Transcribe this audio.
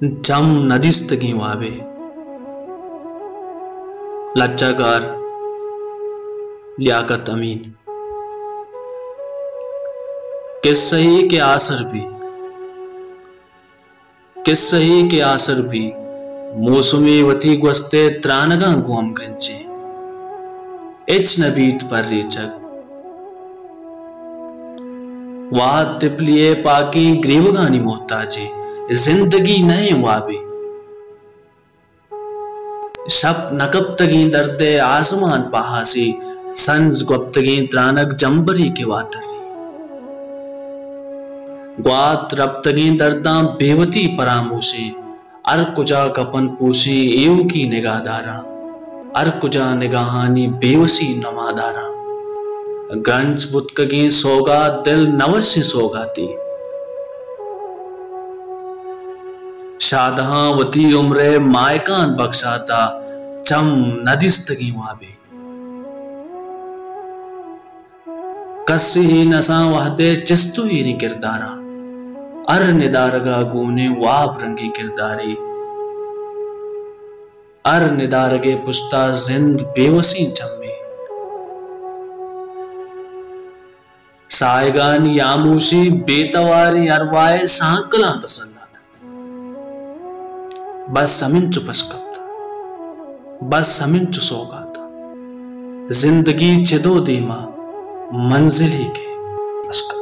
जम नदिस्तगी वावे लज्जागार लियाकत अमीन किस सही के आसर भी मौसमी वती गुस्ते त्रानगा गुम ग्रिंचे एच नबीत पर रेचक वाह तिपलिए पाकी ग्रीवगानी मोहताजे जिंदगी नहीं वाबे शब नकब तगी दर्दे आसमान पहासी संज गुप्तगी त्रानक जंबरी के वातरी ग्वात रब्तगी दर्दा बेवती परामूसी अर कुजा कपन पूसी एव की निगाहदारा अर कुजा निगाहानी बेवसी नमादारा गंज बुतकगी सोगा दिल नवस्य सोगाती शादहां वती उम्रे मायकान बख्शाता चम नदिस्तगी वाबे कस्सी ही नसा वहदे चिस्तु ही नि किरदारा अर निदारगा गूने वाब रंगी किरदारी अर निदारगे पुश्ता जिंद बेवसी चम्मे सायगान यामूशी बेतवारी अरवाए सांकला तसल्ला बस समिंचु पशकता बस समिंचु सोगाता जिंदगी चिदो दीमा मंजिल ही के पशकता।